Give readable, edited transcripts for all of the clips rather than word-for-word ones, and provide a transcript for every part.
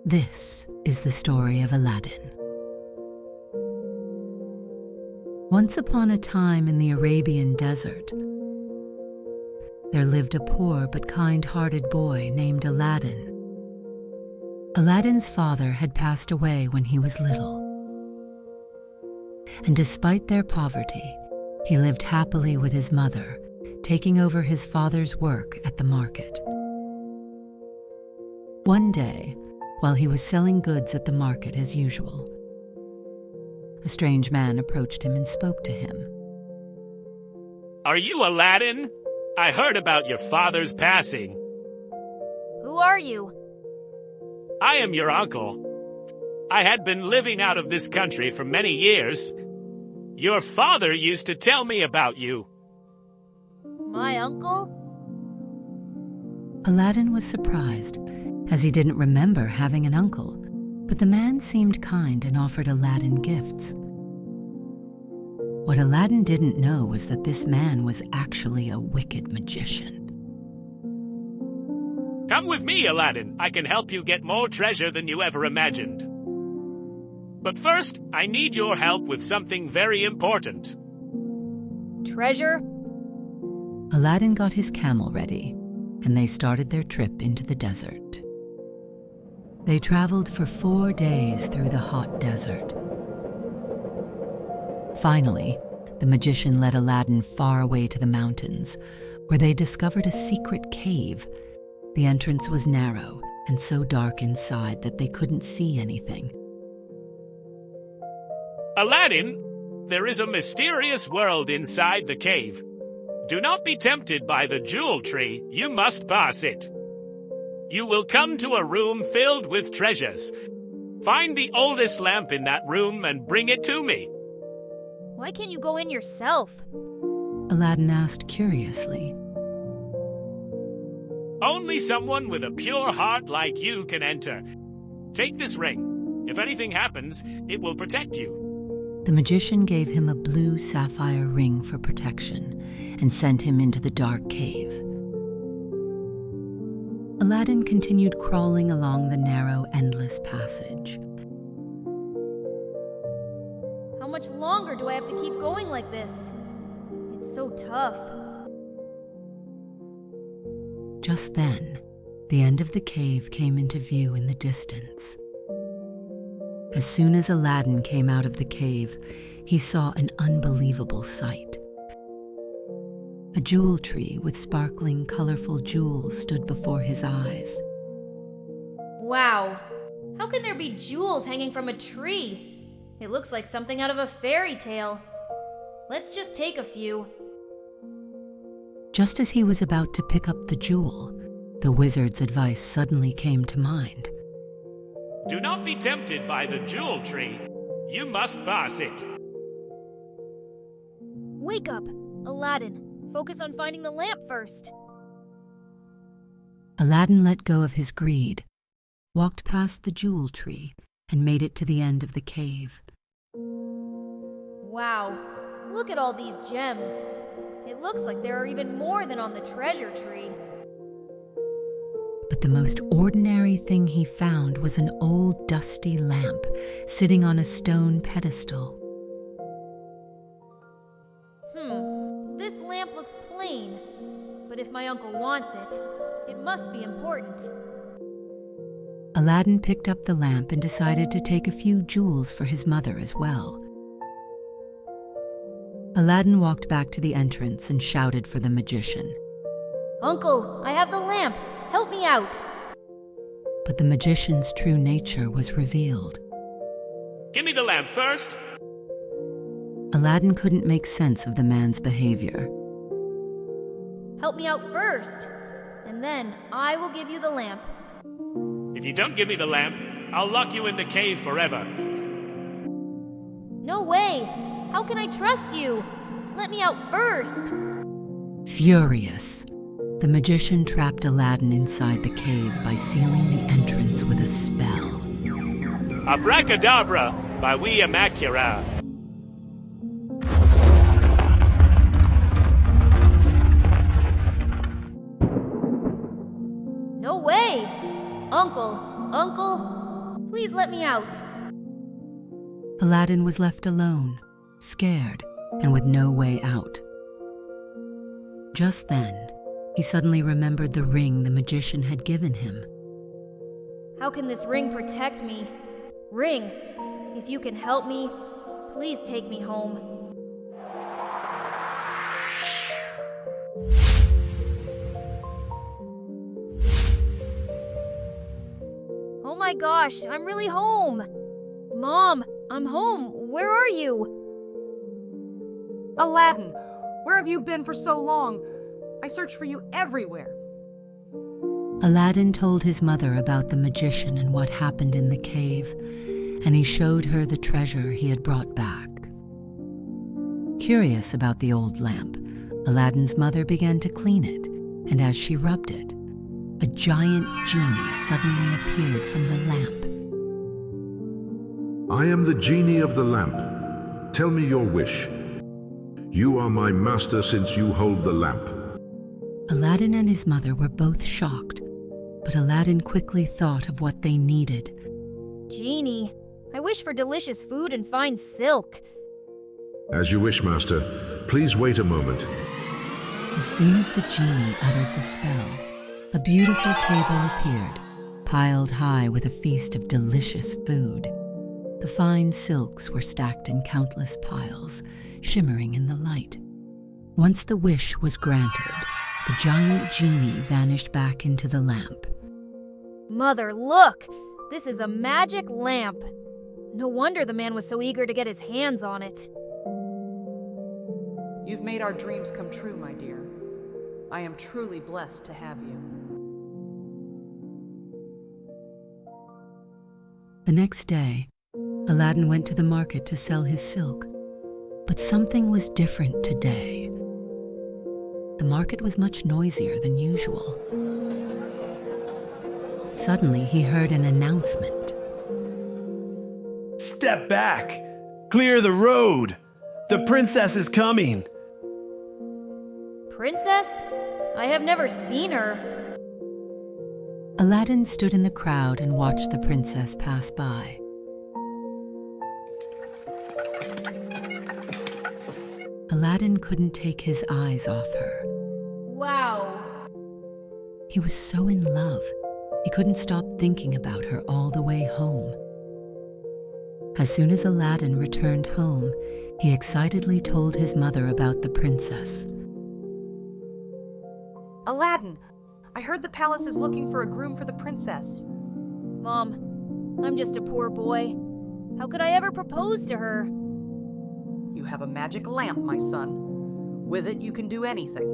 This is the story of Aladdin. Once upon a time in the Arabian desert, there lived a poor but kind-hearted boy named Aladdin. Aladdin's father had passed away when he was little, and despite their poverty, he lived happily with his mother, taking over his father's work at the market. One day, while he was selling goods at the market as usual, a strange man approached him and spoke to him. "Are you Aladdin? I heard about your father's passing." Who are you? "I am your uncle. I had been living out of this country for many years. Your father used to tell me about you." My uncle? Aladdin was surprised, as he didn't remember having an uncle, but the man seemed kind and offered Aladdin gifts. What Aladdin didn't know was that this man was actually a wicked magician. "Come with me, Aladdin. I can help you get more treasure than you ever imagined. But first, I need your help with something very important." Treasure? Aladdin got his camel ready, and they started their trip into the desert. They traveled for 4 days through the hot desert. Finally, the magician led Aladdin far away to the mountains, where they discovered a secret cave. The entrance was narrow and so dark inside that they couldn't see anything. "Aladdin, there is a mysterious world inside the cave. Do not be tempted by the jewel tree. You must pass it. You will come to a room filled with treasures. Find the oldest lamp in that room and bring it to me." Why can't you go in yourself? Aladdin asked curiously. "Only someone with a pure heart like you can enter. Take this ring. If anything happens, it will protect you." The magician gave him a blue sapphire ring for protection and sent him into the dark cave. Aladdin continued crawling along the narrow, endless passage. How much longer do I have to keep going like this? It's so tough. Just then, the end of the cave came into view in the distance. As soon as Aladdin came out of the cave, he saw an unbelievable sight. A jewel tree with sparkling, colorful jewels stood before his eyes. Wow! How can there be jewels hanging from a tree? It looks like something out of a fairy tale. Let's just take a few. Just as he was about to pick up the jewel, the wizard's advice suddenly came to mind. "Do not be tempted by the jewel tree. You must pass it." Wake up, Aladdin. Focus on finding the lamp first. Aladdin let go of his greed, walked past the jewel tree, and made it to the end of the cave. Wow, look at all these gems. It looks like there are even more than on the treasure tree. But the most ordinary thing he found was an old dusty lamp sitting on a stone pedestal. This lamp looks plain, but if my uncle wants it, it must be important. Aladdin picked up the lamp and decided to take a few jewels for his mother as well. Aladdin walked back to the entrance and shouted for the magician. "Uncle, I have the lamp. Help me out." But the magician's true nature was revealed. "Give me the lamp first." Aladdin couldn't make sense of the man's behavior. Help me out first, and then I will give you the lamp. "If you don't give me the lamp, I'll lock you in the cave forever." No way! How can I trust you? Let me out first. Furious, the magician trapped Aladdin inside the cave by sealing the entrance with a spell. "Abracadabra, by we Amakura." No way! Uncle, Please let me out. Aladdin was left alone, scared, and with no way out. Just then, he suddenly remembered the ring the magician had given him. How can this ring protect me? Ring, if you can help me, please take me home. Oh my gosh, I'm really home! Mom, I'm home. Where are you? Aladdin, where have you been for so long? I searched for you everywhere. Aladdin told his mother about the magician and what happened in the cave, and he showed her the treasure he had brought back. Curious about the old lamp, Aladdin's mother began to clean it, and as she rubbed it, a giant genie suddenly appeared from the lamp. I am the genie of the lamp. Tell me your wish. You are my master since you hold the lamp. Aladdin and his mother were both shocked, but Aladdin quickly thought of what they needed. Genie, I wish for delicious food and fine silk. As you wish, master. Please wait a moment. As soon as the genie uttered the spell, a beautiful table appeared, piled high with a feast of delicious food. The fine silks were stacked in countless piles, shimmering in the light. Once the wish was granted, the giant genie vanished back into the lamp. Mother, look! This is a magic lamp. No wonder the man was so eager to get his hands on it. You've made our dreams come true, my dear. I am truly blessed to have you. The next day, Aladdin went to the market to sell his silk, but something was different today. The market was much noisier than usual. Suddenly, he heard an announcement. Step back! Clear the road! The princess is coming! Princess? I have never seen her. Aladdin stood in the crowd and watched the princess pass by. Aladdin couldn't take his eyes off her. Wow. He was so in love, he couldn't stop thinking about her all the way home. As soon as Aladdin returned home, he excitedly told his mother about the princess. Aladdin, I heard the palace is looking for a groom for the princess. Mom, I'm just a poor boy. How could I ever propose to her? You have a magic lamp, my son. With it, you can do anything.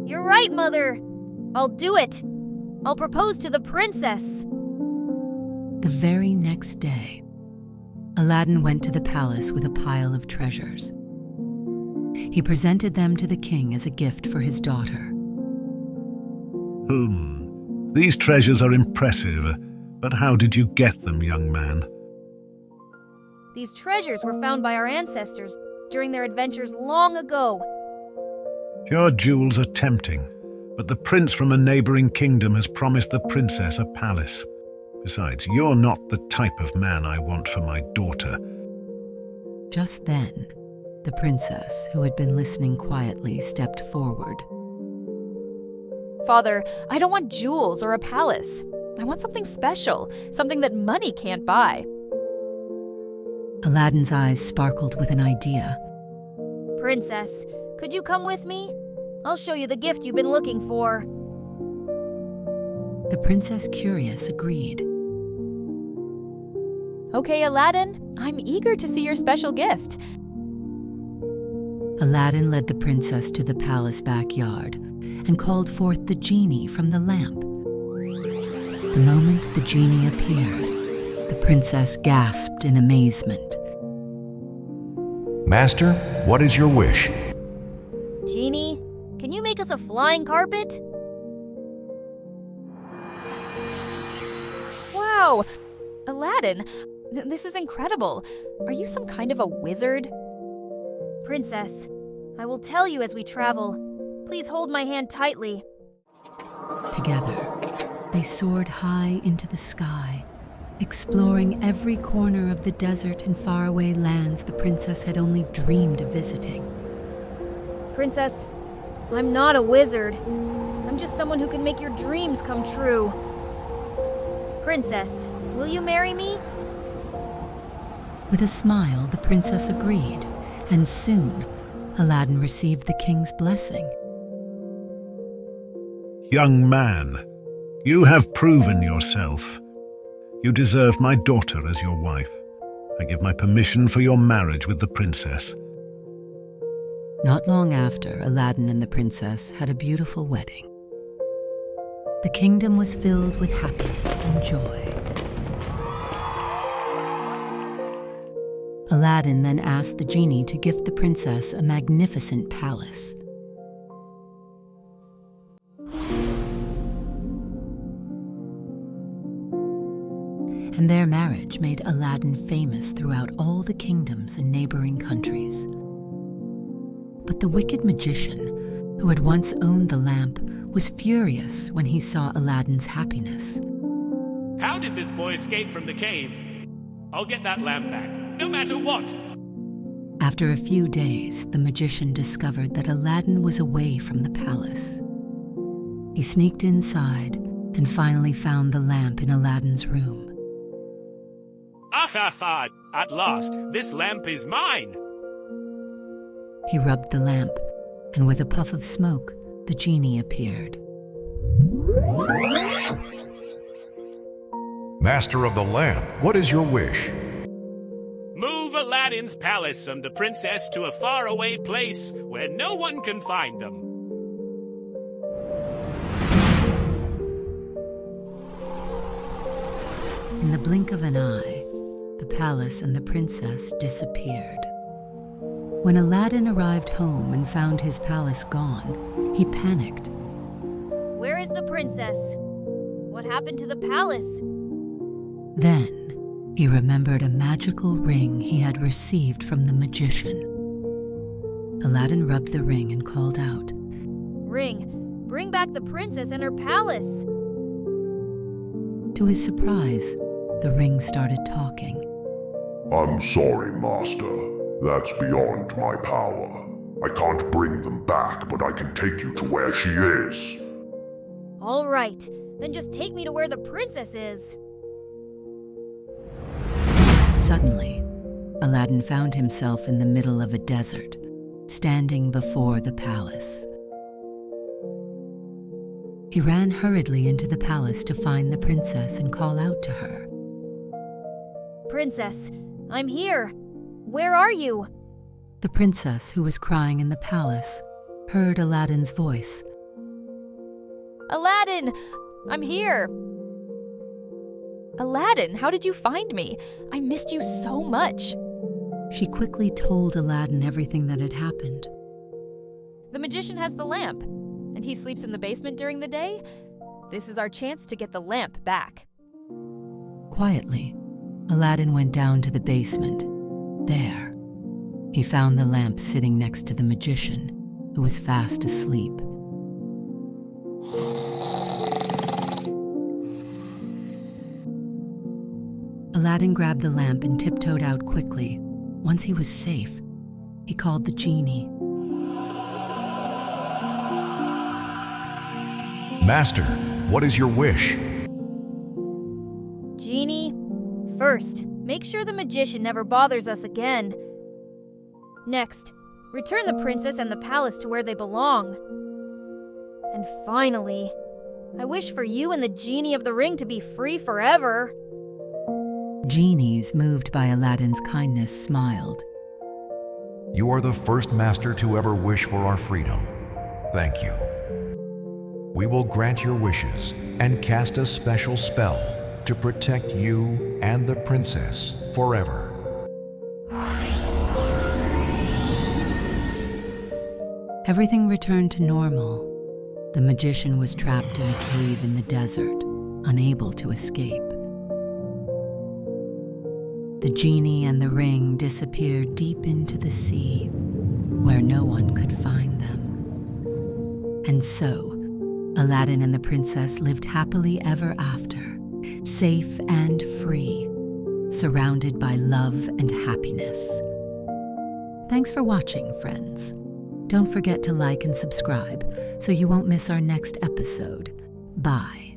You're right, Mother. I'll do it. I'll propose to the princess. The very next day, Aladdin went to the palace with a pile of treasures. He presented them to the king as a gift for his daughter. These treasures are impressive, but how did you get them, young man? These treasures were found by our ancestors during their adventures long ago. Your jewels are tempting, but the prince from a neighboring kingdom has promised the princess a palace. Besides, you're not the type of man I want for my daughter. Just then, the princess, who had been listening quietly, stepped forward. Father, I don't want jewels or a palace. I want something special, something that money can't buy. Aladdin's eyes sparkled with an idea. Princess, could you come with me? I'll show you the gift you've been looking for. The Princess Curious agreed. Okay, Aladdin, I'm eager to see your special gift. Aladdin led the princess to the palace backyard and called forth the genie from the lamp. The moment the genie appeared, the princess gasped in amazement. Master, what is your wish? Genie, can you make us a flying carpet? Wow! Aladdin, this is incredible. Are you some kind of a wizard? Princess, I will tell you as we travel. Please hold my hand tightly. Together, they soared high into the sky exploring every corner of the desert and faraway lands the princess had only dreamed of visiting. Princess, I'm not a wizard. I'm just someone who can make your dreams come true. Princess, will you marry me? With a smile, the princess agreed, and soon Aladdin received the king's blessing. Young man, you have proven yourself. You deserve my daughter as your wife. I give my permission for your marriage with the princess. Not long after, Aladdin and the princess had a beautiful wedding. The kingdom was filled with happiness and joy. Aladdin then asked the genie to gift the princess a magnificent palace. And their marriage made Aladdin famous throughout all the kingdoms and neighboring countries. But the wicked magician, who had once owned the lamp, was furious when he saw Aladdin's happiness. How did this boy escape from the cave? I'll get that lamp back, no matter what. After a few days, the magician discovered that Aladdin was away from the palace. He sneaked inside and finally found the lamp in Aladdin's room. Ah ha ha! At last, this lamp is mine! He rubbed the lamp, and with a puff of smoke, the genie appeared. Master of the lamp, what is your wish? Move Aladdin's palace and the princess to a faraway place where no one can find them. In the blink of an eye, the palace and the princess disappeared. When Aladdin arrived home and found his palace gone, he panicked. Where is the princess? What happened to the palace? Then he remembered a magical ring he had received from the magician. Aladdin rubbed the ring and called out, Ring, bring back the princess and her palace. To his surprise, the ring started talking. I'm sorry, Master. That's beyond my power. I can't bring them back, but I can take you to where she is. All right, then just take me to where the princess is. Suddenly, Aladdin found himself in the middle of a desert, standing before the palace. He ran hurriedly into the palace to find the princess and call out to her. Princess, I'm here. Where are you? The princess, who was crying in the palace, heard Aladdin's voice. Aladdin, I'm here. Aladdin, how did you find me? I missed you so much. She quickly told Aladdin everything that had happened. The magician has the lamp, and he sleeps in the basement during the day. This is our chance to get the lamp back. Quietly, Aladdin went down to the basement. There, he found the lamp sitting next to the magician, who was fast asleep. Aladdin grabbed the lamp and tiptoed out quickly. Once he was safe, he called the genie. Master, what is your wish? Genie, first, make sure the magician never bothers us again. Next, return the princess and the palace to where they belong. And finally, I wish for you and the genie of the ring to be free forever. Genies, moved by Aladdin's kindness, smiled. You are the first master to ever wish for our freedom. Thank you. We will grant your wishes and cast a special spell to protect you and the princess forever. Everything returned to normal. The magician was trapped in a cave in the desert, unable to escape. The genie and the ring disappeared deep into the sea, where no one could find them. And so, Aladdin and the princess lived happily ever after, safe and free, surrounded by love and happiness. Thanks for watching, friends. Don't forget to like and subscribe so you won't miss our next episode. Bye.